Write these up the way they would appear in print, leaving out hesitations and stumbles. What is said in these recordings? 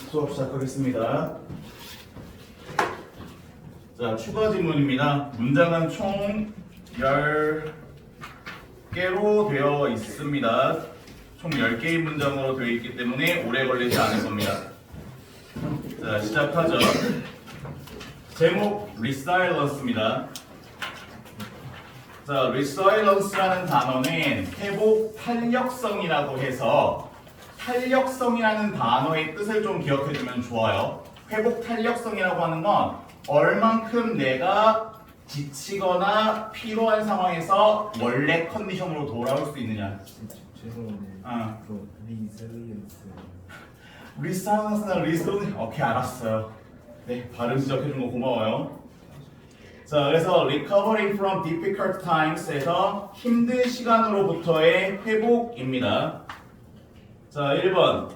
수업 시작하겠습니다. 자, 추가 질문입니다. 문장은 총 10개로 되어 있습니다. 총 10개의 문장으로 되어 있기 때문에 오래 걸리지 않을 겁니다. 자, 시작하죠. 제목 resilience입니다. 자, resilience라는 단어는 회복 탄력성이라고 해서 탄력성이라는 단어의 뜻을 좀 기억해주면 좋아요. 회복 탄력성이라고 하는 건 얼만큼 내가 지치거나 피로한 상황에서 원래 컨디션으로 돌아올 수 있느냐. 죄송한데 그 resilience나 resilience. 오케이, 알았어요. 네, 발음 지적해준 거 고마워요. 자, 그래서 recovering from difficult times에서 힘든 시간으로부터의 회복입니다. 자, 1번.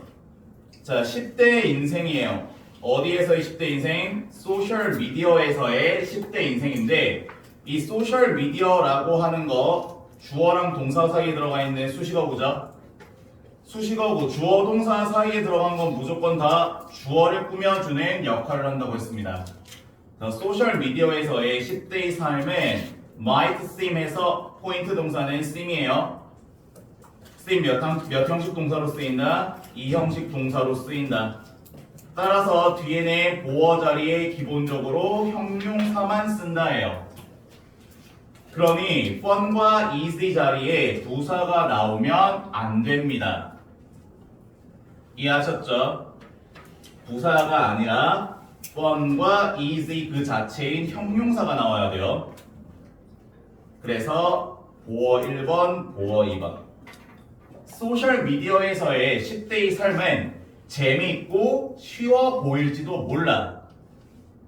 자, 10대 인생이에요. 어디에서의 10대 인생? 소셜 미디어에서의 10대 인생인데, 이 소셜 미디어라고 하는 거 주어랑 동사 사이에 들어가 있는 수식어구죠. 수식어구, 주어 동사 사이에 들어간 건 무조건 다 주어를 꾸며주는 역할을 한다고 했습니다. 자, 소셜 미디어에서의 10대의 삶은 might seem에서 포인트 동사는 seem이에요. seem 몇 형식 동사로 쓰인다? 2형식 동사로 쓰인다. 따라서 뒤에는 보어 자리에 기본적으로 형용사만 쓴다예요. 그러니 fun과 easy 자리에 부사가 나오면 안 됩니다. 이해하셨죠? 부사가 아니라 fun과 easy 그 자체인 형용사가 나와야 돼요. 그래서 보어 1번, 보어 2번. 소셜 미디어에서의 10대의 삶은 재미있고 쉬워 보일지도 몰라.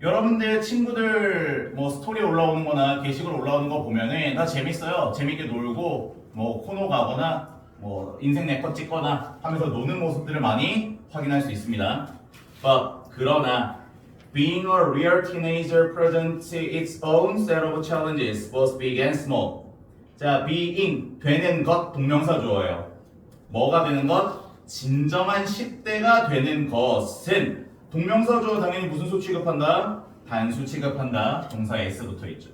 여러분들 친구들 뭐 스토리 올라오는 거나 게시글 올라오는 거 보면은 나 재밌어요. 재밌게 놀고 뭐 코너 가거나 뭐 인생 네컷 찍거나 하면서 노는 모습들을 많이 확인할 수 있습니다. 그러나 being a real teenager presents its own set of challenges, both big and small. 자, being 되는 것 동명사 주어예요. 뭐가 되는 것? 진정한 10대가 되는 것은 동명사 주어 당연히 무슨 수 취급한다? 단수 취급한다. 동사 s 붙어 있죠.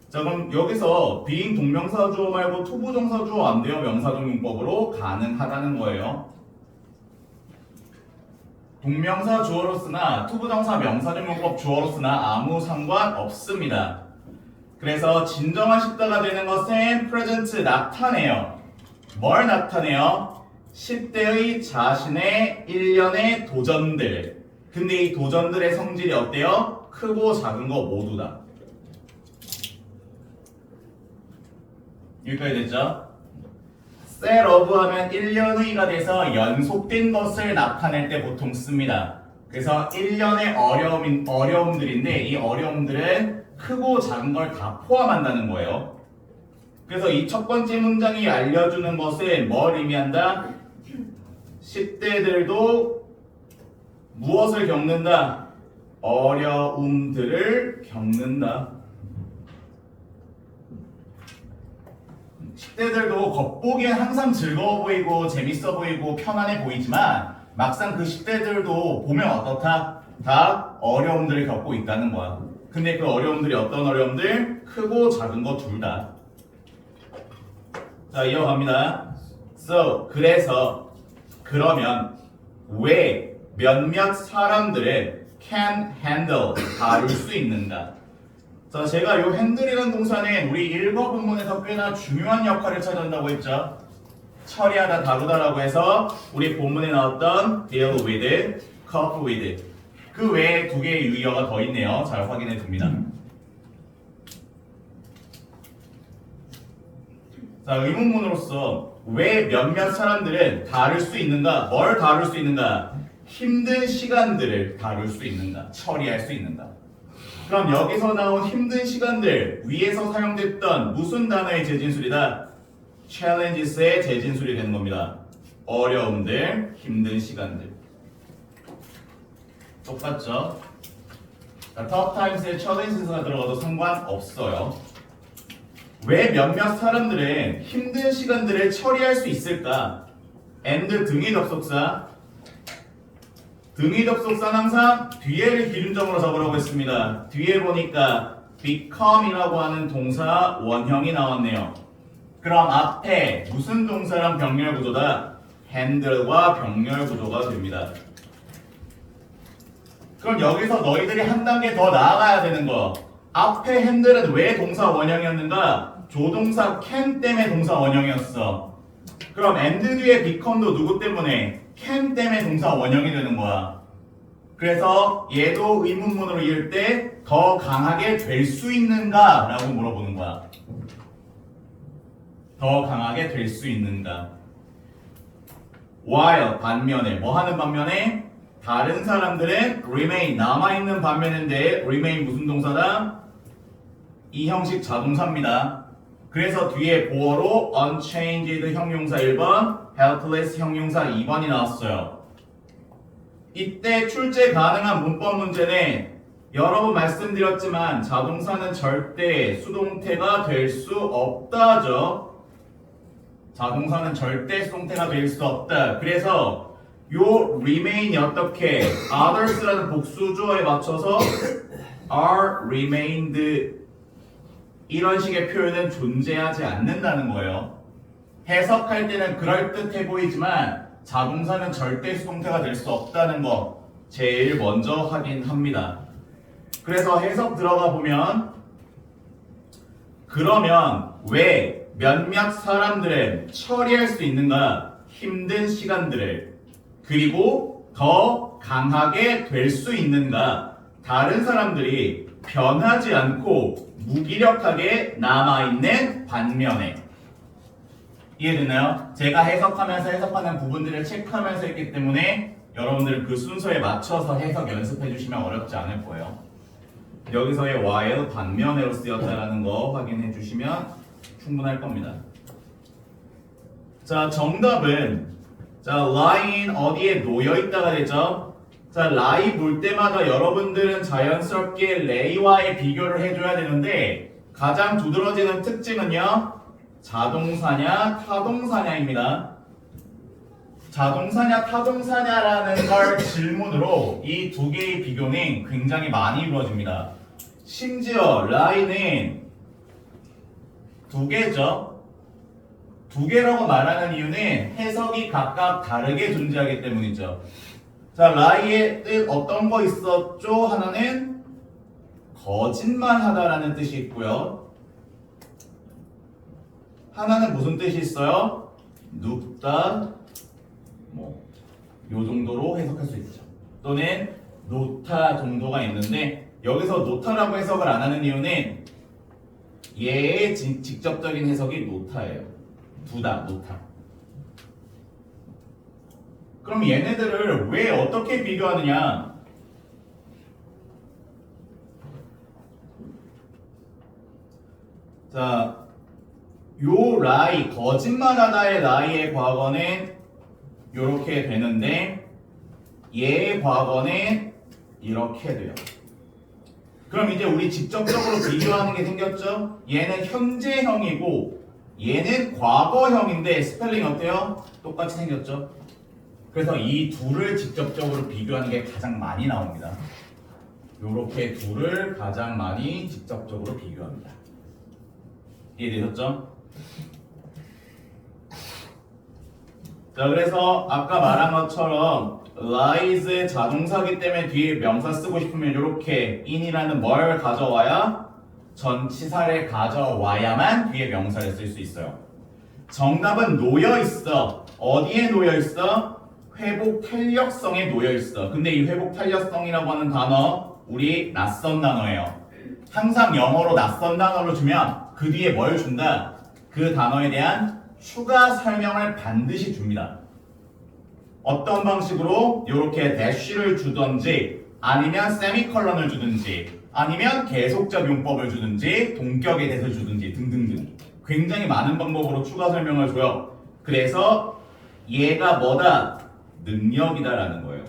자, 그럼 여기서 being 동명사 주어 말고 투부정사 주어 안 돼요? 명사적 용법으로 가능하다는 거예요. 동명사 주어로 쓰나 투부정사 명사적 용법 주어로 쓰나 아무 상관 없습니다. 그래서 진정한 10대가 되는 것은 present 나타내요. 뭘 나타내요? 10대의 자신의 일련의 도전들. 근데 이 도전들의 성질이 어때요? 크고 작은 거 모두 다. 여기까지 됐죠? set of 하면 1년의가 돼서 연속된 것을 나타낼 때 보통 씁니다. 그래서 1년의 어려움들인데 이 어려움들은 크고 작은 걸 다 포함한다는 거예요. 그래서 이 첫 번째 문장이 알려주는 것은 뭘 의미한다? 10대들도 무엇을 겪는다? 어려움들을 겪는다. 10대들도 겉보기엔 항상 즐거워 보이고 재밌어 보이고 편안해 보이지만 막상 그 10대들도 보면 어떻다? 다 어려움들을 겪고 있다는 거야. 근데 그 어려움들이 어떤 어려움들? 크고 작은 거 둘 다. 자, 이어갑니다. So, 그래서 그러면 왜 몇몇 사람들은 can handle 다룰 수 있는가? 자, 제가 이 handle이라는 동사는 우리 일거 본문에서 꽤나 중요한 역할을 차지한다고 했죠. 처리하다, 다루다라고 해서 우리 본문에 나왔던 deal with, cope with 그 외에 두 개의 유의어가 더 있네요. 잘 확인해 둡니다. 자, 의문문으로서 왜 몇몇 사람들은 다룰 수 있는가? 뭘 다룰 수 있는가? 힘든 시간들을 다룰 수 있는가? 처리할 수 있는가? 그럼 여기서 나온 힘든 시간들 위에서 사용됐던 무슨 단어의 재진술이다? challenges의 재진술이 되는 겁니다. 어려움들, 힘든 시간들. 똑같죠? tough times에 challenges가 들어가도 상관없어요. 왜 몇몇 사람들은 힘든 시간들을 처리할 수 있을까? and 등의 접속사 등위 접속사는 항상 뒤에를 기준점으로 잡으라고 했습니다. 뒤에 보니까 become이라고 하는 동사 원형이 나왔네요. 그럼 앞에 무슨 동사랑 병렬 구조다? handle과 병렬 구조가 됩니다. 그럼 여기서 너희들이 한 단계 더 나아가야 되는 거. 앞에 handle은 왜 동사 원형이었는가? 조동사 can 때문에 동사 원형이었어. 그럼 and 뒤에 become도 누구 때문에? can 때문에 동사 원형이 되는 거야. 그래서 얘도 의문문으로 이을 때 더 강하게 될 수 있는가? 라고 물어보는 거야. 더 강하게 될 수 있는가? while 반면에 뭐 하는 반면에? 다른 사람들은 remain 남아있는 반면인데 remain 무슨 동사다? 이 형식 자동사입니다. 그래서 뒤에 보어로 unchanged 형용사 1번, helpless 형용사 2번이 나왔어요. 이때 출제 가능한 문법 문제는 여러 번 말씀드렸지만 자동사는 절대 수동태가 될 수 없다죠. 자동사는 절대 수동태가 될 수 없다. 그래서 요 remain이 어떻게 others라는 복수조어에 맞춰서 are remained 이런 식의 표현은 존재하지 않는다는 거예요. 해석할 때는 그럴듯해 보이지만 자동사는 절대 수동태가 될 수 없다는 거 제일 먼저 확인합니다. 그래서 해석 들어가 보면 그러면 왜 몇몇 사람들은 처리할 수 있는가? 힘든 시간들을 그리고 더 강하게 될 수 있는가? 다른 사람들이 변하지 않고 무기력하게 남아있는 반면에 이해되나요? 제가 해석하면서 해석하는 부분들을 체크하면서 했기 때문에 여러분들 그 순서에 맞춰서 해석 연습해 주시면 어렵지 않을 거예요. 여기서의 while 반면에로 쓰였다라는 거 확인해 주시면 충분할 겁니다. 자, 정답은 자, lie는 어디에 놓여 있다가 되죠? 자, lie 볼 때마다 여러분들은 자연스럽게 lay와의 비교를 해줘야 되는데 가장 두드러지는 특징은요, 자동사냐 타동사냐입니다. 자동사냐 타동사냐라는 걸 질문으로 이 두 개의 비교는 굉장히 많이 이루어집니다. 심지어 lie는 두 개죠. 두 개라고 말하는 이유는 해석이 각각 다르게 존재하기 때문이죠. 자, lie의 뜻 어떤 거 있었죠? 하나는 거짓말하다라는 뜻이 있고요. 하나는 무슨 뜻이 있어요? 눕다, 뭐 요 정도로 해석할 수 있죠. 또는 놓다 정도가 있는데 여기서 놓다라고 해석을 안 하는 이유는 얘의 직접적인 해석이 놓다예요. 두다, 놓다. 그럼 얘네들을 왜 어떻게 비교하느냐? 자, 요 lie, 거짓말하다의 lie의 과거는 이렇게 되는데 얘의 과거는 이렇게 돼요. 그럼 이제 우리 직접적으로 비교하는 게 생겼죠? 얘는 현재형이고 얘는 과거형인데 스펠링 어때요? 똑같이 생겼죠? 그래서 이 둘을 직접적으로 비교하는 게 가장 많이 나옵니다. 요렇게 둘을 가장 많이 직접적으로 비교합니다. 이해되셨죠? 자, 그래서 아까 말한 것처럼 lies 자동사기 때문에 뒤에 명사 쓰고 싶으면 이렇게 in이라는 뭘 가져와야 전치사를 가져와야만 뒤에 명사를 쓸 수 있어요. 정답은 놓여 있어. 어디에 놓여 있어? 회복 탄력성에 놓여 있어. 근데 이 회복 탄력성이라고 하는 단어 우리 낯선 단어예요. 항상 영어로 낯선 단어를 주면 그 뒤에 뭘 준다? 그 단어에 대한 추가 설명을 반드시 줍니다. 어떤 방식으로? 이렇게 대쉬를 주든지 아니면 세미컬런을 주든지 아니면 계속적 용법을 주든지 동격의 대를 주든지 등등등 굉장히 많은 방법으로 추가 설명을 줘요. 그래서 얘가 뭐다? 능력이다라는 거예요.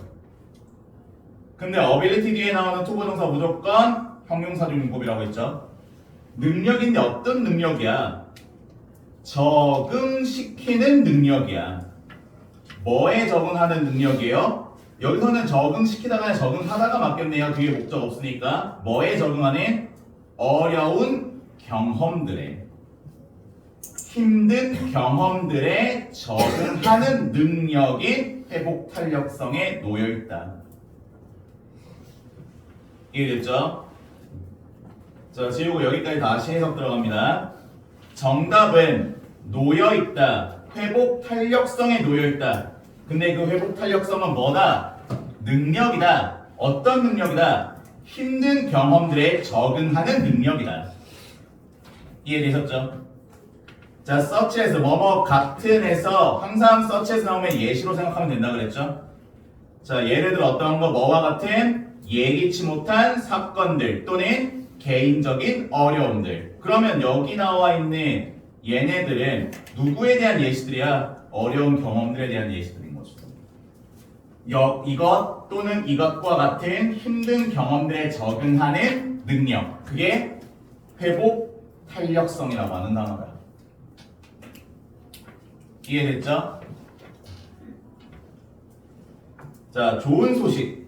근데 ability 뒤에 나오는 투부정사 무조건 형용사적 용법이라고 했죠. 능력인데 어떤 능력이야? 적응시키는 능력이야. 뭐에 적응하는 능력이에요? 여기서는 적응시키다가 적응하다가 맞겠네요. 뒤에 목적 없으니까. 뭐에 적응하는? 어려운 경험들에, 힘든 경험들에 적응하는 능력인 회복 탄력성에 놓여있다. 이해됐죠? 자, 지우고 여기까지 다시 해석 들어갑니다. 정답은 놓여있다. 회복 탄력성에 놓여있다. 근데 그 회복 탄력성은 뭐다? 능력이다. 어떤 능력이다? 힘든 경험들에 적응하는 능력이다. 이해되셨죠? 자, such as 뭐뭐 같은 에서 항상 such as 나오면 예시로 생각하면 된다 그랬죠? 자, 예를 들어 어떤 거 뭐와 같은 예기치 못한 사건들 또는 개인적인 어려움들. 그러면 여기 나와 있는 얘네들은 누구에 대한 예시들이야? 어려운 경험들에 대한 예시들인 거죠. 이것 또는 이것과 같은 힘든 경험들에 적응하는 능력. 그게 회복 탄력성이라고 하는 단어다. 이해됐죠? 자, 좋은 소식.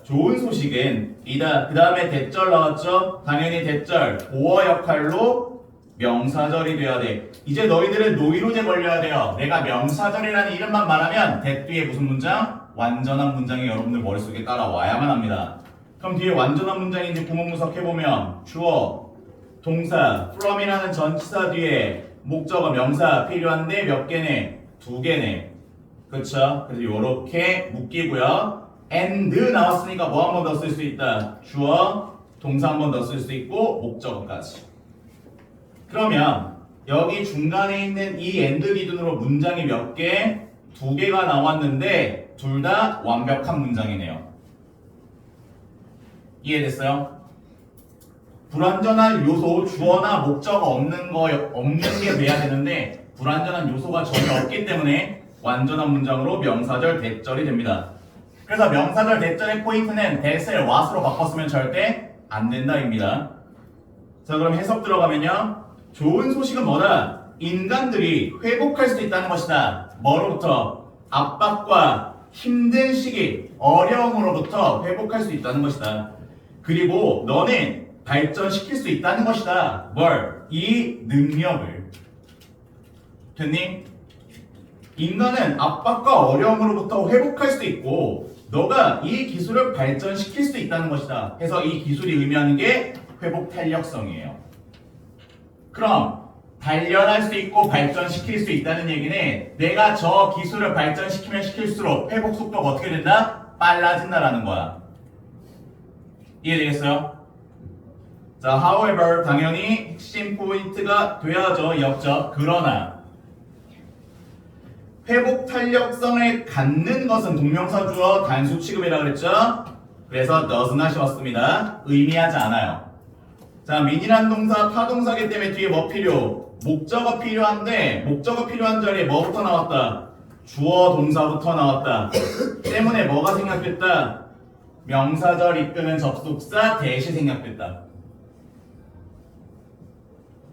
좋은 소식은 이다. 그 다음에 대절 나왔죠? 당연히 대절 보어 역할로 명사절이 돼야 돼. 이제 너희들은 노이로제 걸려야 돼요. 내가 명사절이라는 이름만 말하면 대 뒤에 무슨 문장? 완전한 문장이 여러분들 머릿속에 따라와야만 합니다. 그럼 뒤에 완전한 문장인지 구문분석 해보면 주어, 동사, from이라는 전치사 뒤에 목적어 명사 필요한데 몇 개네? 2개네. 그쵸? 그래서 요렇게 묶이고요. and 나왔으니까 뭐 한 번 더 쓸 수 있다. 주어, 동사 한 번 더 쓸 수 있고 목적어까지. 그러면 여기 중간에 있는 이 and 기준으로 문장이 몇 개? 2개가 나왔는데 둘 다 완벽한 문장이네요. 이해됐어요? 불완전한 요소, 주어나 목적어 없는 게 돼야 되는데 불완전한 요소가 전혀 없기 때문에 완전한 문장으로 명사절 대절이 됩니다. 그래서 명사절 대절의 포인트는 that을 what으로 바꿨으면 절대 안 된다입니다. 자, 그럼 해석 들어가면요. 좋은 소식은 뭐다? 인간들이 회복할 수 있다는 것이다. 뭐로부터? 압박과 힘든 시기, 어려움으로부터 회복할 수 있다는 것이다. 그리고 너는 발전시킬 수 있다는 것이다. 뭘? 이 능력을. 됐니? 인간은 압박과 어려움으로부터 회복할 수 있고 너가 이 기술을 발전시킬 수 있다는 것이다. 그래서 이 기술이 의미하는 게 회복 탄력성이에요. 그럼 단련할 수 있고 발전시킬 수 있다는 얘기는 내가 저 기술을 발전시키면 시킬수록 회복 속도가 어떻게 된다? 빨라진다라는 거야. 이해되겠어요? 자, however 당연히 핵심 포인트가 돼야죠. 역적. 그러나 회복 탄력성을 갖는 것은 동명사 주어 단수 취급이라고 그랬죠? 그래서 does not이 왔습니다. 의미하지 않아요. 자, 민이란 동사 타동사기 때문에 뒤에 뭐 필요? 목적어 필요한데 목적어 필요한 자리에 뭐부터 나왔다? 주어 동사부터 나왔다. 때문에 뭐가 생략됐다? 명사절 이끄는 접속사 대시 생략됐다.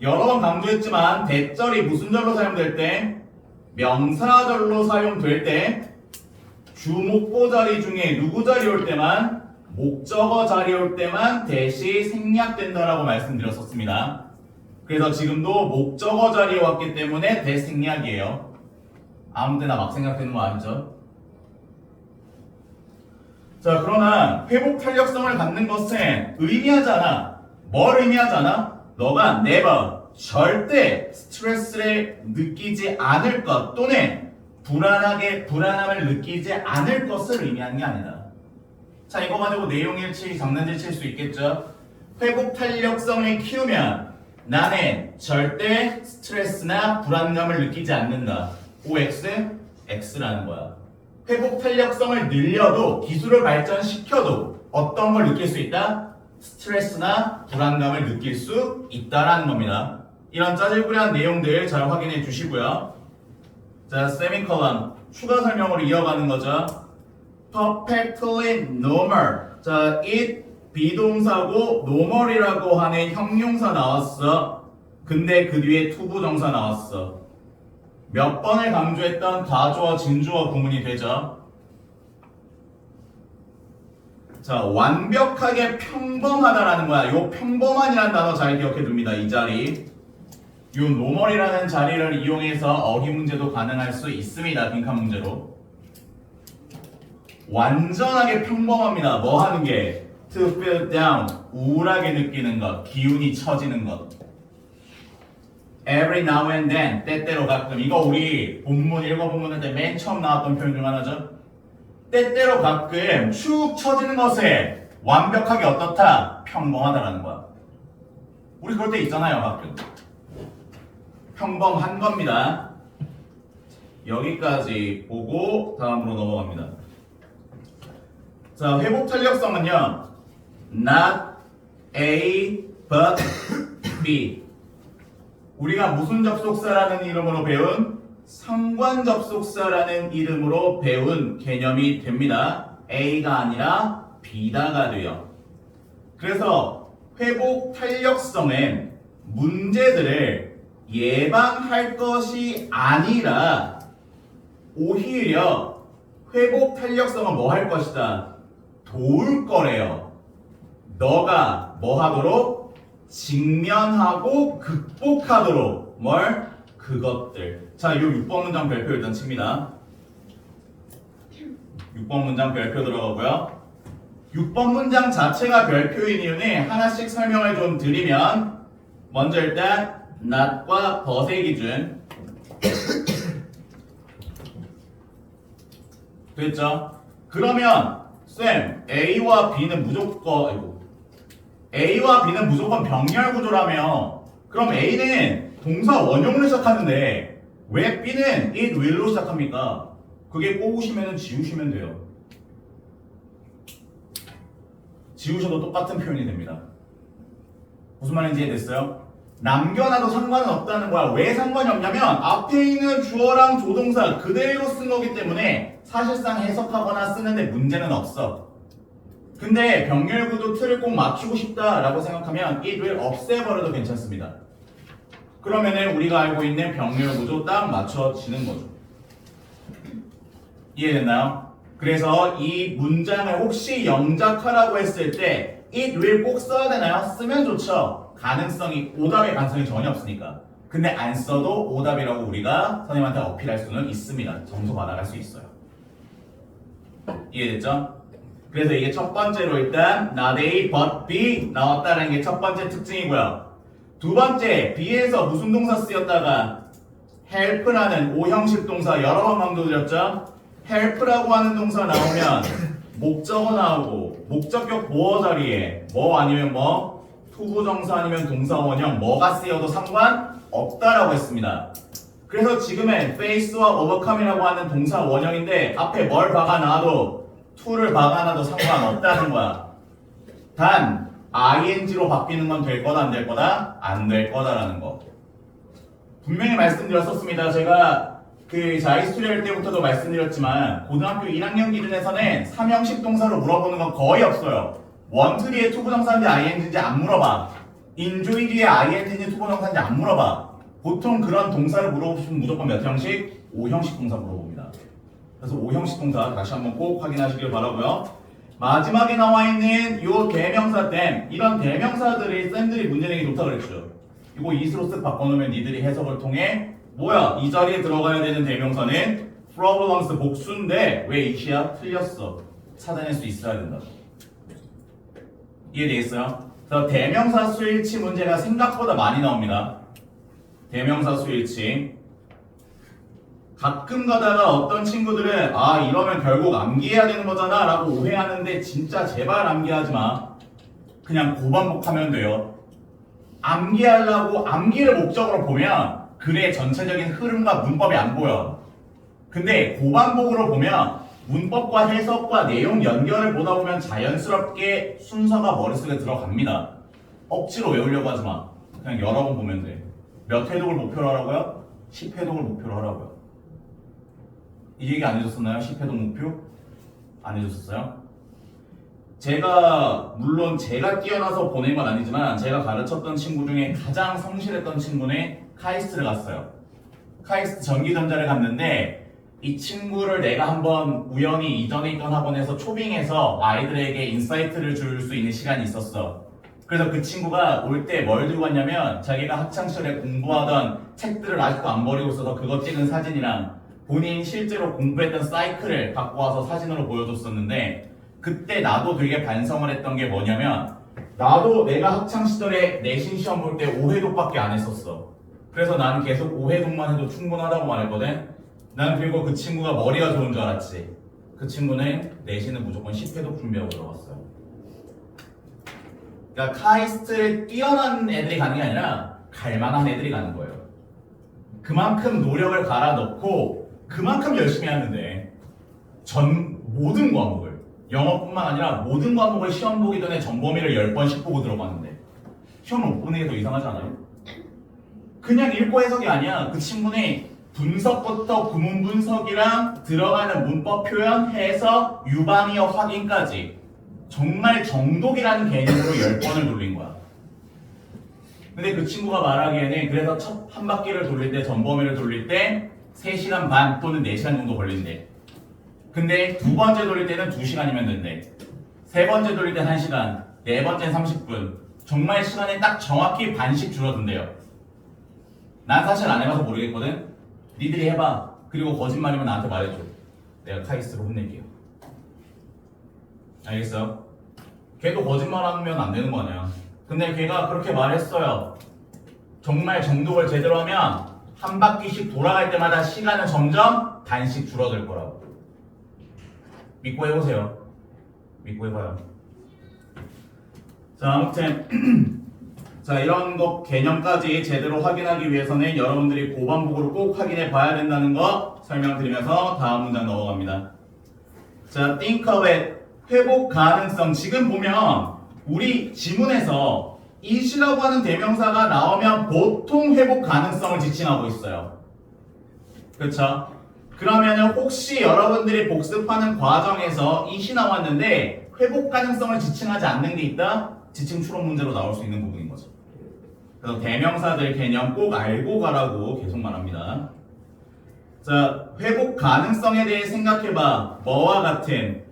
여러 번 강조했지만 대절이 무슨 절로 사용될 때? 명사절로 사용될 때 주목보 자리 중에 누구 자리 올 때만 목적어 자리 올 때만 대시 생략된다라고 말씀드렸었습니다. 그래서 지금도 목적어 자리에 왔기 때문에 대생략이에요. 아무데나 막 생략되는 거 아니죠? 자, 그러나 회복 탄력성을 갖는 것은 의미하지 않아. 뭘 의미하지 않아? 너가 never, 절대 스트레스를 느끼지 않을 것 또는 불안함을 느끼지 않을 것을 의미하는 게 아니다. 자, 이거 가지고 내용 일치, 장난질 칠 수 있겠죠? 회복 탄력성을 키우면 나는 절대 스트레스나 불안감을 느끼지 않는다. OX, X라는 거야. 회복 탄력성을 늘려도 기술을 발전시켜도 어떤 걸 느낄 수 있다? 스트레스나 불안감을 느낄 수 있다라는 겁니다. 이런 짜질구리한 내용들 잘 확인해 주시고요. 자, 세미콜론 추가 설명으로 이어가는 거죠. perfectly normal. 자, it 비동사고 normal이라고 하는 형용사 나왔어. 근데 그 뒤에 투부정사 나왔어. 몇 번을 강조했던 과주어, 진주어 구문이 되죠. 자, 완벽하게 평범하다라는 거야. 요 평범한이라는 단어 잘 기억해 둡니다. 이 자리. 요 노멀이라는 자리를 이용해서 어휘 문제도 가능할 수 있습니다. 빈칸 문제로. 완전하게 평범합니다. 뭐 하는 게? To feel down. 우울하게 느끼는 것. 기운이 처지는 것. Every now and then. 때때로 가끔. 이거 우리 본문 읽어본문 할 때 맨 처음 나왔던 표현 중 하나죠. 때때로 가끔 축 처지는 것에 완벽하게 어떻다? 평범하다라는 거야. 우리 그럴 때 있잖아요. 가끔. 평범한 겁니다. 여기까지 보고 다음으로 넘어갑니다. 자, 회복 탄력성은요. Not A but B. 우리가 무슨 접속사라는 이름으로 배운 상관 접속사라는 이름으로 배운 개념이 됩니다. A가 아니라 B다가 돼요. 그래서 회복 탄력성은 문제들을 예방할 것이 아니라 오히려 회복 탄력성은 뭐 할 것이다? 도울 거래요. 너가 뭐 하도록? 직면하고 극복하도록 뭘? 그것들. 자, 요 6번 문장 별표 일단 칩니다. 6번 문장 별표 들어가고요. 6번 문장 자체가 별표인 이유는 하나씩 설명을 좀 드리면 먼저 일단 not과 but의 기준 됐죠? 그러면 쌤 A와 B는 무조건 A와 B는 무조건 병렬 구조라며 그럼 A는 동사 원형으로 시작하는데 왜 B는 it will로 시작합니까? 그게 꼬우시면 지우시면 돼요. 지우셔도 똑같은 표현이 됩니다. 무슨 말인지 이해됐어요? 남겨놔도 상관은 없다는 거야. 왜 상관이 없냐면 앞에 있는 주어랑 조동사 그대로 쓴 거기 때문에 사실상 해석하거나 쓰는데 문제는 없어. 근데 병렬구조 틀을 꼭 맞추고 싶다라고 생각하면 it will 없애버려도 괜찮습니다. 그러면은 우리가 알고 있는 병렬구조 딱 맞춰지는 거죠. 이해됐나요? 그래서 이 문장을 혹시 영작하라고 했을 때 it will 꼭 써야 되나요? 쓰면 좋죠. 가능성이 오답의 가능성이 전혀 없으니까. 근데 안 써도 오답이라고 우리가 선생님한테 어필할 수는 있습니다. 점수 받아갈 수 있어요. 이해됐죠? 그래서 이게 첫 번째로 일단 not A but B 나왔다는 게 첫 번째 특징이고요. 두 번째 B에서 무슨 동사 쓰였다가 help라는 오형식 동사 여러 번 강조드렸죠? help라고 하는 동사 나오면 목적어 나오고 목적격 보어 자리에 뭐 아니면 뭐 투부정사 아니면 동사 원형 뭐가 쓰여도 상관없다라고 했습니다. 그래서 지금은 face와 overcome이라고 하는 동사 원형인데 앞에 뭘 박아놔도 to를 박아놔도 상관없다는 거야. 단 ing로 바뀌는 건 될 거다 안 될 거다? 안 될 거다라는 거. 분명히 말씀드렸었습니다. 제가 그 자이스토리 할 때부터도 말씀드렸지만 고등학교 1학년 기준에서는 3형식 동사로 물어보는 건 거의 없어요. want 뒤에 투부정사인지 ing인지 안 물어봐. enjoy 뒤에 ing인지 투부정사인지 안 물어봐. 보통 그런 동사를 물어보시면 무조건 몇 형식? 5형식 동사 물어봅니다. 그래서 5형식 동사 다시 한번 꼭 확인하시길 바라고요. 마지막에 나와 있는 요 대명사 댐 이런 대명사들이 쌤들이 문제 내기 좋다 그랬죠. 이거 이스로 쓱 바꿔놓으면 니들이 해석을 통해 뭐야 이 자리에 들어가야 되는 대명사는 프로블럼스 복수인데 왜 이시야? 틀렸어. 찾아낼 수 있어야 된다. 이해되겠어요? 그래서 대명사 수일치 문제가 생각보다 많이 나옵니다. 대명사 수일치 가끔 가다가 어떤 친구들은 아 이러면 결국 암기해야 되는 거잖아 라고 오해하는데 진짜 제발 암기하지 마. 그냥 고반복하면 돼요. 암기하려고 암기를 목적으로 보면 글의 전체적인 흐름과 문법이 안 보여. 근데 고반복으로 보면 문법과 해석과 내용 연결을 보다 보면 자연스럽게 순서가 머릿속에 들어갑니다. 억지로 외우려고 하지 마. 그냥 여러 번 보면 돼. 몇 회독을 목표로 하라고요? 10회독을 목표로 하라고요. 이 얘기 안 해줬었나요? 10회독 목표? 안 해줬었어요? 물론 제가 뛰어나서 보낸 건 아니지만 제가 가르쳤던 친구 중에 가장 성실했던 친구는 카이스트를 갔어요. 카이스트 전기전자를 갔는데 이 친구를 내가 한번 우연히 이전에 있던 학원에서 초빙해서 아이들에게 인사이트를 줄 수 있는 시간이 있었어. 그래서 그 친구가 올 때 뭘 들고 왔냐면 자기가 학창시절에 공부하던 책들을 아직도 안 버리고 있어서 그거 찍은 사진이랑 본인 실제로 공부했던 사이클을 갖고 와서 사진으로 보여줬었는데 그때 나도 되게 반성을 했던 게 뭐냐면 나도 내가 학창시절에 내신 시험 볼 때 5회독밖에 안 했었어. 그래서 나는 계속 5회독만 해도 충분하다고 말했거든. 나는 그리고 그 친구가 머리가 좋은 줄 알았지. 그 친구는 내신은 무조건 10회독 준비하고 들어갔어요. 그러니까 카이스트를 뛰어난 애들이 가는 게 아니라 갈만한 애들이 가는 거예요. 그만큼 노력을 갈아 넣고 그만큼 열심히 하는데 모든 과목을 영어뿐만 아니라 모든 과목을 시험 보기 전에 전범위를 10번씩 보고 들어갔는데 시험을 못 보는 게 더 이상하지 않아요? 그냥 읽고 해석이 아니야. 그 친구는 분석부터 구문 분석이랑 들어가는 문법 표현, 해석, 유방이어 확인까지 정말 정독이라는 개념으로 10번을 돌린 거야. 근데 그 친구가 말하기에는 그래서 첫 한 바퀴를 돌릴 때 전범위를 돌릴 때 3시간 반 또는 4시간 정도 걸린대. 근데 두 번째 돌릴 때는 2시간이면 된대. 세 번째 돌릴 때는 1시간, 네 번째는 30분. 정말 시간이 딱 정확히 반씩 줄어든대요. 난 사실 안 해봐서 모르겠거든. 니들이 해봐. 그리고 거짓말이면 나한테 말해줘. 내가 카이스트로 혼낼게요. 알겠어? 걔도 거짓말하면 안 되는 거 아니야. 근데 걔가 그렇게 말했어요. 정말 정독을 제대로 하면 한 바퀴씩 돌아갈 때마다 시간은 점점 반씩 줄어들 거라고. 믿고 해보세요. 믿고 해봐요. 자, 아무튼 자, 이런 것 개념까지 제대로 확인하기 위해서는 여러분들이 고반복으로 꼭 확인해 봐야 된다는 거 설명드리면서 다음 문장 넘어갑니다. 자, think of it. 회복 가능성. 지금 보면 우리 지문에서 is라고 하는 대명사가 나오면 보통 회복 가능성을 지칭하고 있어요. 그렇죠? 그러면 혹시 여러분들이 복습하는 과정에서 is이 나왔는데 회복 가능성을 지칭하지 않는 게 있다? 지칭 추론 문제로 나올 수 있는 부분인 거죠. 그래서 대명사들 개념 꼭 알고 가라고 계속 말합니다. 자, 회복 가능성에 대해 생각해봐. 뭐와 같은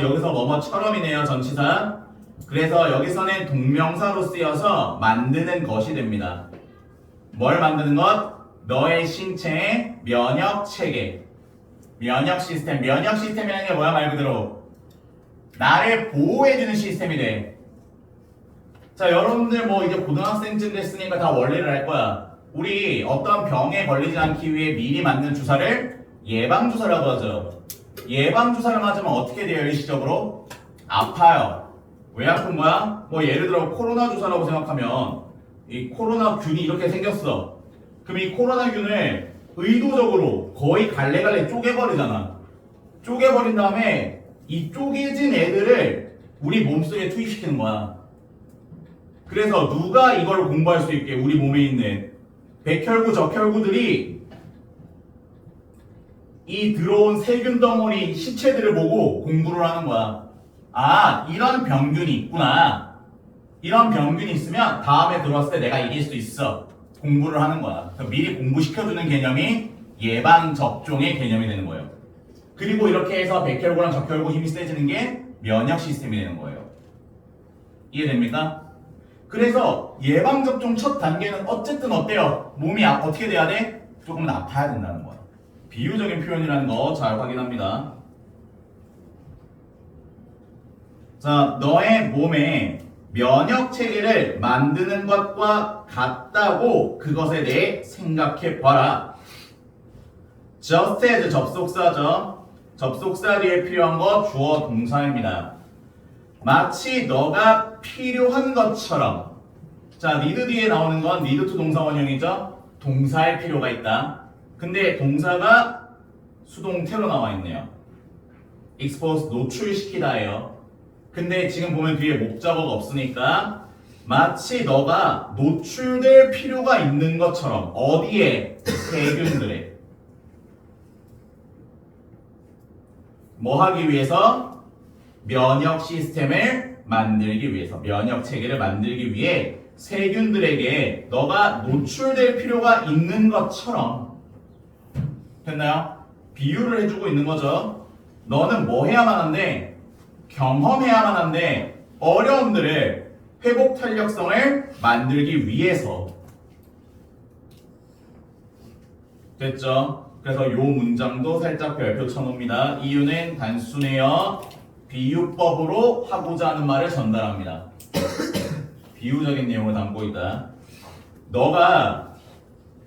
여기서 뭐뭐처럼이네요. 전치사. 그래서 여기서는 동명사로 쓰여서 만드는 것이 됩니다. 뭘 만드는 것? 너의 신체의 면역 체계, 면역 시스템. 면역 시스템이라는 게 뭐야? 말 그대로 나를 보호해주는 시스템이 돼. 자, 여러분들 뭐 이제 고등학생쯤 됐으니까 다 원리를 알 거야. 우리 어떤 병에 걸리지 않기 위해 미리 맞는 주사를 예방주사라고 하죠. 예방주사를 맞으면 어떻게 돼요? 일시적으로? 아파요. 왜 아픈 거야? 뭐 예를 들어 코로나 주사라고 생각하면 이 코로나 균이 이렇게 생겼어. 그럼 이 코로나 균을 의도적으로 거의 갈래갈래 쪼개버리잖아. 쪼개버린 다음에 이 쪼개진 애들을 우리 몸속에 투입시키는 거야. 그래서 누가 이걸 공부할 수 있게 우리 몸에 있는 백혈구, 적혈구들이 이 들어온 세균 덩어리 시체들을 보고 공부를 하는 거야. 아, 이런 병균이 있구나. 이런 병균이 있으면 다음에 들어왔을 때 내가 이길 수 있어. 공부를 하는 거야. 그래서 미리 공부시켜주는 개념이 예방접종의 개념이 되는 거예요. 그리고 이렇게 해서 백혈구랑 적혈구 힘이 세지는 게 면역 시스템이 되는 거예요. 이해됩니까? 그래서 예방접종 첫 단계는 어쨌든 어때요? 몸이 어떻게 돼야 돼? 조금은 아파야 된다는 거야. 비유적인 표현이라는 거 잘 확인합니다. 자, 너의 몸에 면역 체계를 만드는 것과 같다고 그것에 대해 생각해 봐라. just as 접속사죠. 접속사 뒤에 필요한 거 주어 동사입니다. 마치 너가 필요한 것처럼. 자, need 뒤에 나오는 건 need to 동사 원형이죠. 동사의 필요가 있다. 근데 동사가 수동태로 나와 있네요. expose 노출시키다예요. 근데 지금 보면 뒤에 목적어가 없으니까 마치 너가 노출될 필요가 있는 것처럼. 어디에? 세균들에. 뭐 하기 위해서? 면역 시스템을 만들기 위해서, 면역 체계를 만들기 위해 세균들에게 너가 노출될 필요가 있는 것처럼 됐나요? 비유를 해주고 있는 거죠. 너는 뭐 해야만 한데? 경험해야만 한데 어려움들을 회복 탄력성을 만들기 위해서. 됐죠? 그래서 요 문장도 살짝 별표 쳐놓습니다. 이유는 단순해요. 비유법으로 하고자 하는 말을 전달합니다. 비유적인 내용을 담고 있다. 너가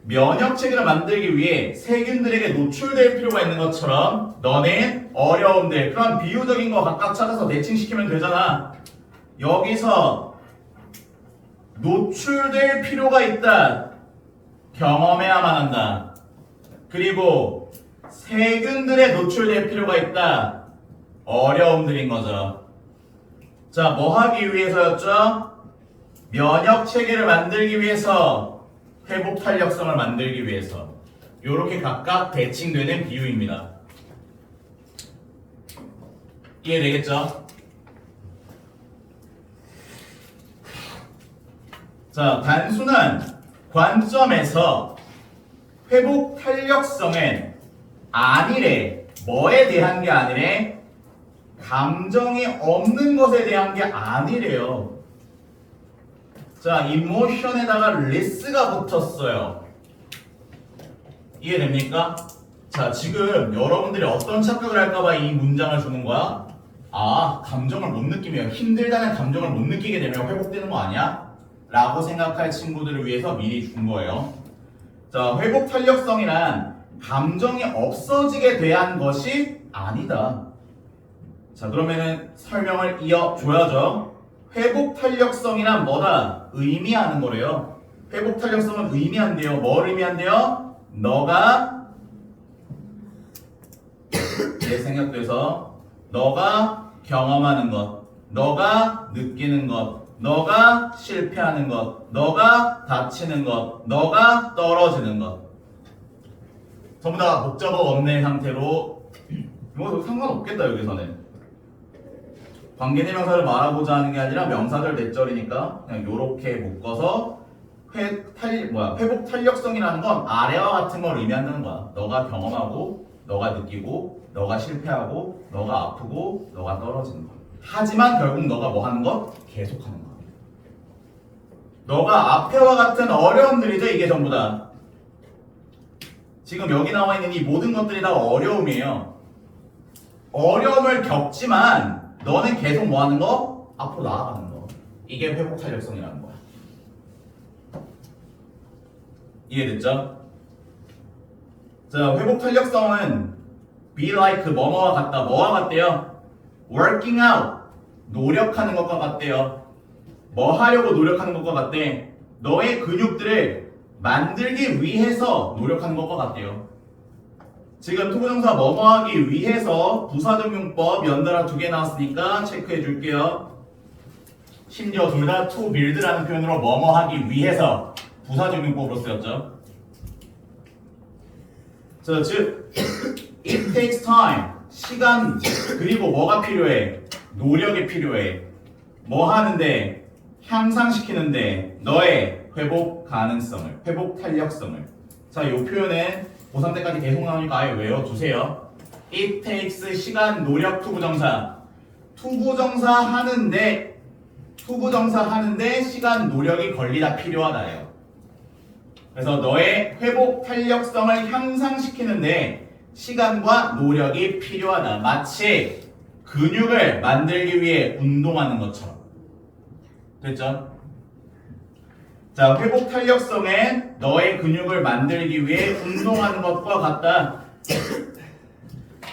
면역 체계를 만들기 위해 세균들에게 노출될 필요가 있는 것처럼 너는 어려움들, 그런 비유적인 거 각각 찾아서 대칭시키면 되잖아. 여기서 노출될 필요가 있다. 경험해야만 한다. 그리고 세균들에 노출될 필요가 있다. 어려움들인 거죠. 자, 뭐 하기 위해서였죠? 면역 체계를 만들기 위해서, 회복 탄력성을 만들기 위해서. 요렇게 각각 대칭되는 비유입니다. 이해되겠죠? 자, 단순한 관점에서 회복 탄력성은 아니래. 뭐에 대한 게 아니래? 감정이 없는 것에 대한 게 아니래요. 자, 이모션에다가 리스가 붙었어요. 이해됩니까? 자, 지금 여러분들이 어떤 착각을 할까봐 이 문장을 주는 거야? 아, 감정을 못 느끼면, 힘들다는 감정을 못 느끼게 되면 회복되는 거 아니야? 라고 생각할 친구들을 위해서 미리 준 거예요. 자, 회복 탄력성이란 감정이 없어지게 대한 것이 아니다. 자, 그러면은 설명을 이어줘야죠. 회복 탄력성이란 뭐다? 의미하는 거래요. 회복 탄력성은 의미한대요. 뭘 의미한대요? 너가 내 생각돼서 너가 경험하는 것, 너가 느끼는 것, 너가 실패하는 것, 너가 다치는 것, 너가 떨어지는 것. 전부 다 목적어 없는 상태로 뭐 상관없겠다 여기서는. 관계대명사를 말하고자 하는 게 아니라 명사절 넷절이니까 그냥 요렇게 묶어서 회복 탄력성이라는 건 아래와 같은 걸 의미한다는 거야. 너가 경험하고, 너가 느끼고, 너가 실패하고, 너가 아프고, 너가 떨어지는 거. 하지만 결국 너가 뭐 하는 것? 계속하는 거. 너가 앞에와 같은 어려움들이죠. 이게 전부 다. 지금 여기 나와 있는 이 모든 것들이 다 어려움이에요. 어려움을 겪지만 너는 계속 뭐 하는 거? 앞으로 나아가는 거. 이게 회복 탄력성이라는 거야. 이해됐죠? 자, 회복 탄력성은 be like 뭐뭐와 같다. 뭐와 같대요? working out. 노력하는 것과 같대요. 뭐 하려고 노력하는 것과 같대? 너의 근육들을 만들기 위해서 노력하는 것과 같대요. 지금 투부정사 뭐뭐 하기 위해서 부사적 용법 연달아 2개 나왔으니까 체크해 줄게요. 심지어 둘 다 to build라는 표현으로 뭐뭐 하기 위해서 부사적 용법으로 쓰였죠. 자, 즉 it takes time. 시간 그리고 뭐가 필요해? 노력이 필요해. 뭐 하는데? 향상시키는데 너의 회복 가능성을, 회복 탄력성을. 자, 이 표현은 고3 때까지 계속 나오니까 아예 외워두세요. It takes 시간, 노력, 투부정사. 투부정사 하는데 시간, 노력이 걸리다 필요하다예요. 그래서 너의 회복 탄력성을 향상시키는데 시간과 노력이 필요하다. 마치 근육을 만들기 위해 운동하는 것처럼. 됐죠? 자, 회복 탄력성은 너의 근육을 만들기 위해 운동하는 것과 같다.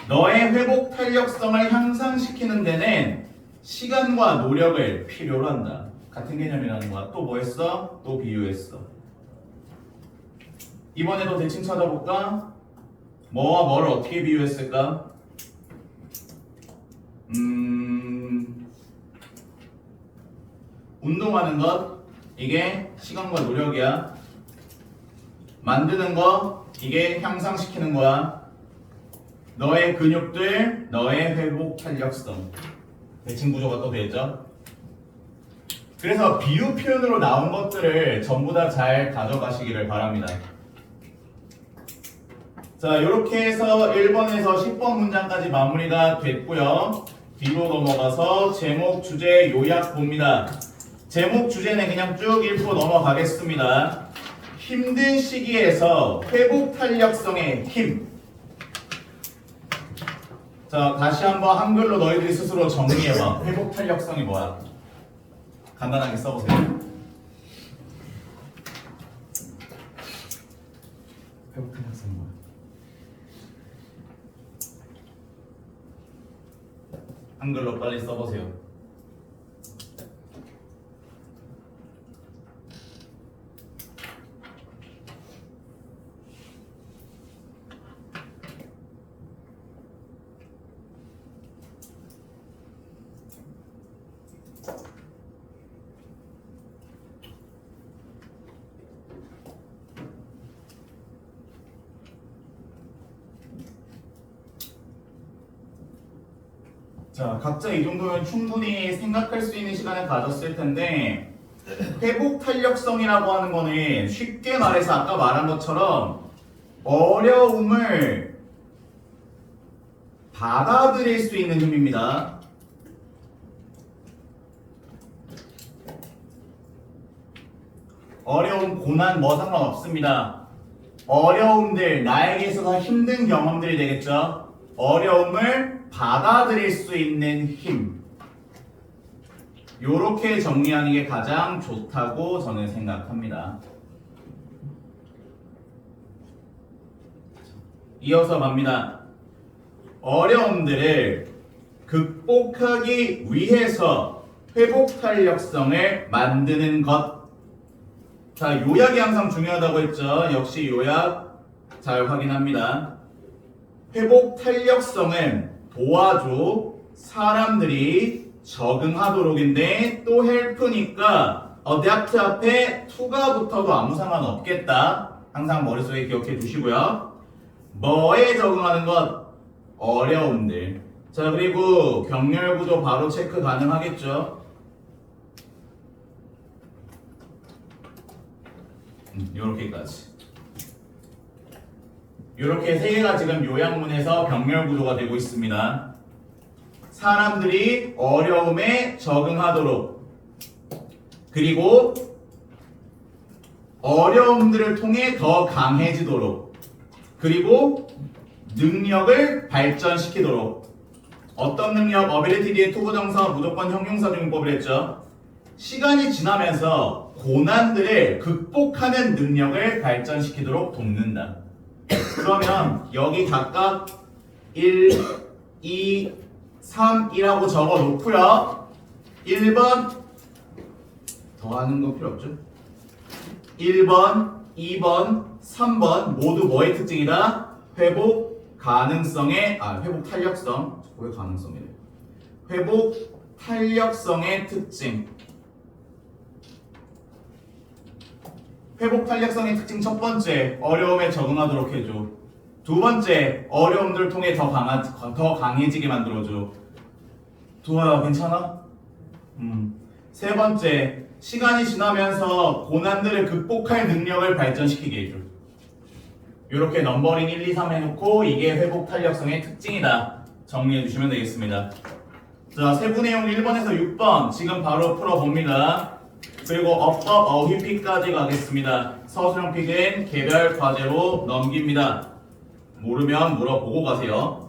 너의 회복 탄력성을 향상시키는 데는 시간과 노력을 필요로 한다. 같은 개념이라는 거야. 또 뭐 했어? 또 비유했어. 이번에도 대칭 찾아볼까? 뭐와 뭐를 어떻게 비유했을까? 운동하는 것, 이게 시간과 노력이야. 만드는 거, 이게 향상시키는 거야. 너의 근육들, 너의 회복 탄력성. 대칭 구조가 또 되죠. 그래서 비유 표현으로 나온 것들을 전부 다 잘 가져가시기를 바랍니다. 자, 자, 이렇게 해서 1번에서 10번 문장까지 마무리가 됐고요. 뒤로 넘어가서 제목, 주제, 요약 봅니다. 제목, 주제는 그냥 쭉 읽고 넘어가겠습니다. 힘든 시기에서 회복 탄력성의 힘. 자, 다시 한번 한글로 너희들이 스스로 정리해봐. 회복 탄력성이 뭐야? 간단하게 써보세요. 회복 탄력성이 뭐야? 한글로 빨리 써보세요. 자, 각자 이 정도면 충분히 생각할 수 있는 시간을 가졌을 텐데 회복 탄력성이라고 하는 거는 쉽게 말해서 아까 말한 것처럼 어려움을 받아들일 수 있는 힘입니다. 어려움, 고난 뭐 상관없습니다. 어려움들, 나에게 있어서 힘든 경험들이 되겠죠. 어려움을 받아들일 수 있는 힘. 요렇게 정리하는 게 가장 좋다고 저는 생각합니다. 이어서 갑니다. 어려움들을 극복하기 위해서 회복 탄력성을 만드는 것. 자, 요약이 항상 중요하다고 했죠. 역시 요약 잘 확인합니다. 회복 탄력성은 도와줘 사람들이 적응하도록인데 또 help니까 adapt 앞에 to가 붙어도 아무 상관없겠다. 항상 머릿속에 기억해 두시고요. 뭐에 적응하는 것? 어려움들. 자, 그리고 병렬 구조 바로 체크 가능하겠죠. 요렇게까지. 요렇게 세 개가 지금 요약문에서 병렬 구조가 되고 있습니다. 사람들이 어려움에 적응하도록, 그리고 어려움들을 통해 더 강해지도록, 그리고 능력을 발전시키도록. 어떤 능력? 어빌리티 뒤에 투부정사 무조건 형용사 중용법을 했죠. 시간이 지나면서 고난들을 극복하는 능력을 발전시키도록 돕는다. 그러면 여기 각각 1, 2, 3이라고 적어 놓고요. 1번 더하는 거 필요 없죠? 1번, 2번, 3번 모두 뭐의 특징이다? 회복 가능성의 회복 탄력성. 왜 가능성이래? 회복 탄력성의 특징. 회복 탄력성의 특징 첫 번째, 어려움에 적응하도록 해줘. 두 번째, 어려움들을 통해 더 강해지게 만들어줘. 두아야, 괜찮아? 세 번째, 시간이 지나면서 고난들을 극복할 능력을 발전시키게 해줘. 이렇게 넘버링 1, 2, 3 해놓고 이게 회복 탄력성의 특징이다. 정리해 주시면 되겠습니다. 자, 세부 내용 1번에서 6번 지금 바로 풀어봅니다. 그리고 업법 어휘픽까지 가겠습니다. 서술형 픽은 개별 과제로 넘깁니다. 모르면 물어보고 가세요.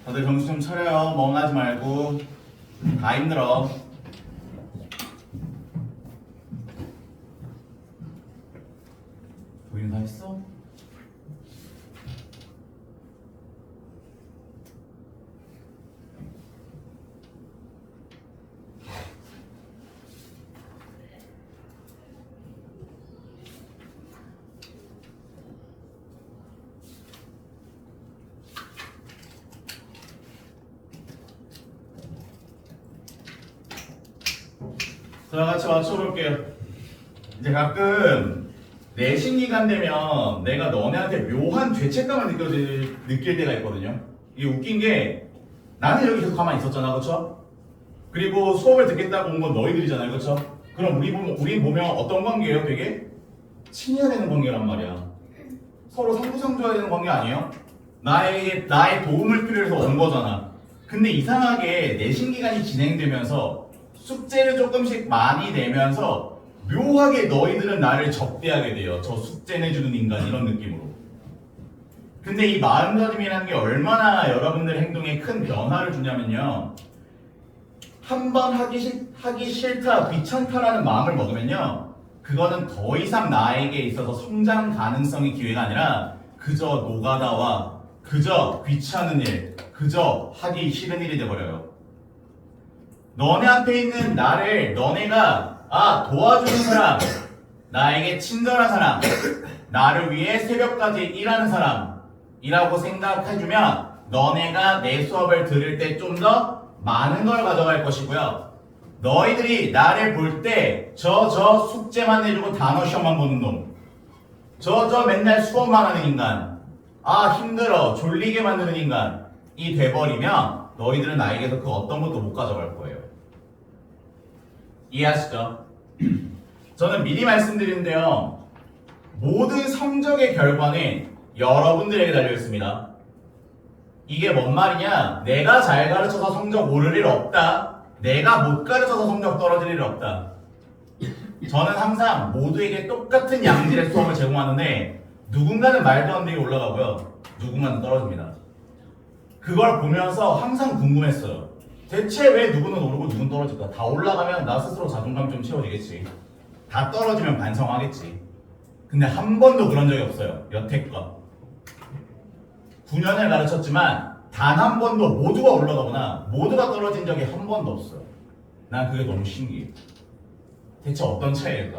다들 정신 좀 차려요. 멍하지 말고. 다 힘들어. 보이는 다 했어? 자, 같이 맞춰볼게요. 이제 가끔 내신 기간 되면 내가 너네한테 묘한 죄책감을 느낄 때가 있거든요. 이게 웃긴 게 나는 여기 계속 가만히 있었잖아, 그쵸? 그리고 수업을 듣겠다고 온 건 너희들이잖아요, 그쵸? 그럼 우리 보면 어떤 관계예요, 되게? 친해야 되는 관계란 말이야. 서로 상부상조해야 되는 관계 아니에요? 나의 도움을 필요해서 온 거잖아. 근데 이상하게 내신 기간이 진행되면서 숙제를 조금씩 많이 내면서 묘하게 너희들은 나를 적대하게 돼요. 저 숙제 내주는 인간 이런 느낌으로. 근데 이 마음가짐이라는 게 얼마나 여러분들 행동에 큰 변화를 주냐면요. 한 번 하기 싫다, 귀찮다라는 마음을 먹으면요. 그거는 더 이상 나에게 있어서 성장 가능성의 기회가 아니라 그저 노가다와 그저 귀찮은 일, 그저 하기 싫은 일이 돼버려요. 너네 앞에 있는 나를 너네가 도와주는 사람, 나에게 친절한 사람, 나를 위해 새벽까지 일하는 사람이라고 생각해주면 너네가 내 수업을 들을 때 좀 더 많은 걸 가져갈 것이고요. 너희들이 나를 볼 때 저 숙제만 내주고 단어 시험만 보는 놈, 저 맨날 수업만 하는 인간, 힘들어 졸리게 만드는 인간이 돼버리면 너희들은 나에게서 그 어떤 것도 못 가져갈 거예요. 이해하시죠? 저는 미리 말씀드리는데요. 모든 성적의 결과는 여러분들에게 달려있습니다. 이게 뭔 말이냐? 내가 잘 가르쳐서 성적 오를 일 없다. 내가 못 가르쳐서 성적 떨어질 일 없다. 저는 항상 모두에게 똑같은 양질의 수업을 제공하는데 누군가는 말도 안 되게 올라가고요. 누군가는 떨어집니다. 그걸 보면서 항상 궁금했어요. 대체 왜 누구는 오르고 누구는 떨어질까? 다 올라가면 나 스스로 자존감 좀 채워지겠지. 다 떨어지면 반성하겠지. 근데 한 번도 그런 적이 없어요. 여태껏. 9년을 가르쳤지만 단 한 번도 모두가 올라가거나 모두가 떨어진 적이 한 번도 없어요. 난 그게 너무 신기해. 대체 어떤 차이일까?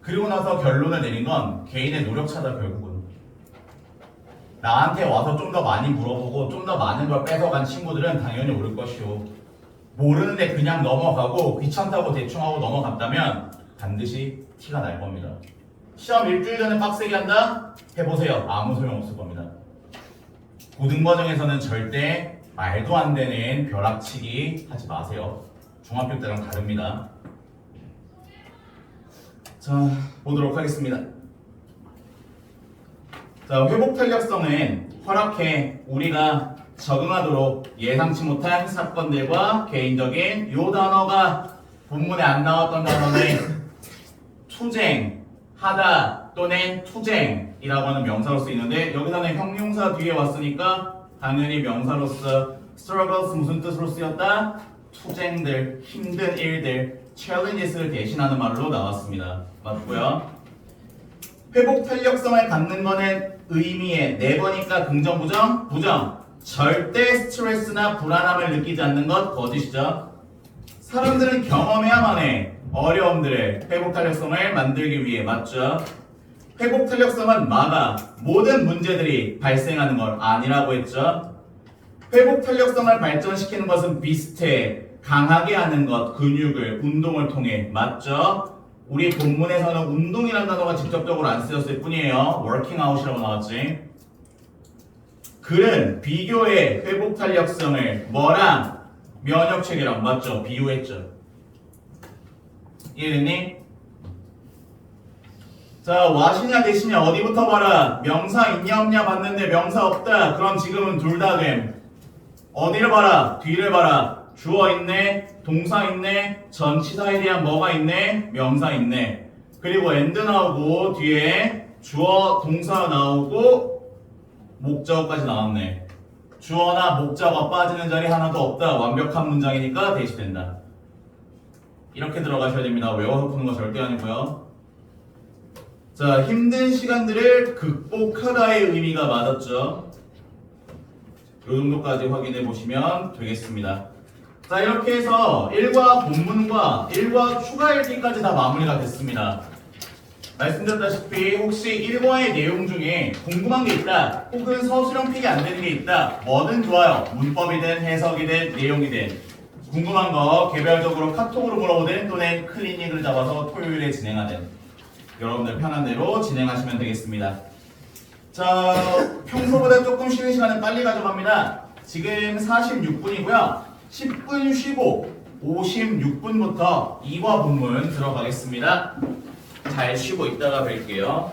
그리고 나서 결론을 내린 건 개인의 노력 차다 결국은. 나한테 와서 좀 더 많이 물어보고 좀 더 많은 걸 뺏어간 친구들은 당연히 오를 것이요. 모르는데 그냥 넘어가고 귀찮다고 대충 하고 넘어갔다면 반드시 티가 날 겁니다. 시험 일주일 전에 빡세게 한다? 해보세요. 아무 소용 없을 겁니다. 고등과정에서는 절대 말도 안 되는 벼락치기 하지 마세요. 중학교 때랑 다릅니다. 자, 보도록 하겠습니다. 자, 회복 탄력성은 허락해 우리가 적응하도록 예상치 못한 사건들과 개인적인 요 단어가 본문에 안 나왔던 단어는 투쟁, 하다 또는 투쟁이라고 하는 명사로 쓰이는데 여기서는 형용사 뒤에 왔으니까 당연히 명사로서 struggles 무슨 뜻으로 쓰였다? 투쟁들, 힘든 일들, challenges를 대신하는 말로 나왔습니다. 맞고요. 회복 탄력성을 갖는 거는 의미의 네 번이니까 긍정, 부정? 부정. 절대 스트레스나 불안함을 느끼지 않는 것 거짓이죠. 사람들은 경험해야만 해. 어려움들을 회복 탄력성을 만들기 위해 맞죠? 회복 탄력성은 막아 모든 문제들이 발생하는 것 아니라고 했죠? 회복 탄력성을 발전시키는 것은 비슷해 강하게 하는 것, 근육을 운동을 통해 맞죠? 우리 본문에서는 운동이라는 단어가 직접적으로 안 쓰였을 뿐이에요. working out이라고 나왔지. 글은 비교의 회복 탄력성을 뭐랑 면역 체계랑 맞죠? 비유했죠. 이해됐니? 자, 와시냐 대시냐 어디부터 봐라. 명사 있냐 없냐 봤는데 명사 없다. 그럼 지금은 둘 다 됨. 어디를 봐라? 뒤를 봐라. 주어 있네, 동사 있네, 전치사에 대한 뭐가 있네, 명사 있네. 그리고 and 나오고 뒤에 주어, 동사 나오고 목적어까지 나왔네. 주어나 목적어 빠지는 자리 하나도 없다. 완벽한 문장이니까 대시된다. 이렇게 들어가셔야 됩니다. 외워서 푸는 거 절대 아니고요. 자, 힘든 시간들을 극복하다의 의미가 맞았죠. 이 정도까지 확인해 보시면 되겠습니다. 자, 이렇게 해서 1과 본문과 1과 추가 읽기까지 다 마무리가 됐습니다. 말씀드렸다시피 혹시 1과의 내용 중에 궁금한 게 있다, 혹은 서술형 픽이 안 되는 게 있다, 뭐든 좋아요. 문법이든 해석이든 내용이든 궁금한 거 개별적으로 카톡으로 물어보든 또는 클리닉을 잡아서 토요일에 진행하든 여러분들 편한 대로 진행하시면 되겠습니다. 자, 평소보다 조금 쉬는 시간은 빨리 가져갑니다. 지금 46분이고요. 10분 쉬고 56분부터 2과 본문 들어가겠습니다. 잘 쉬고 있다가 뵐게요.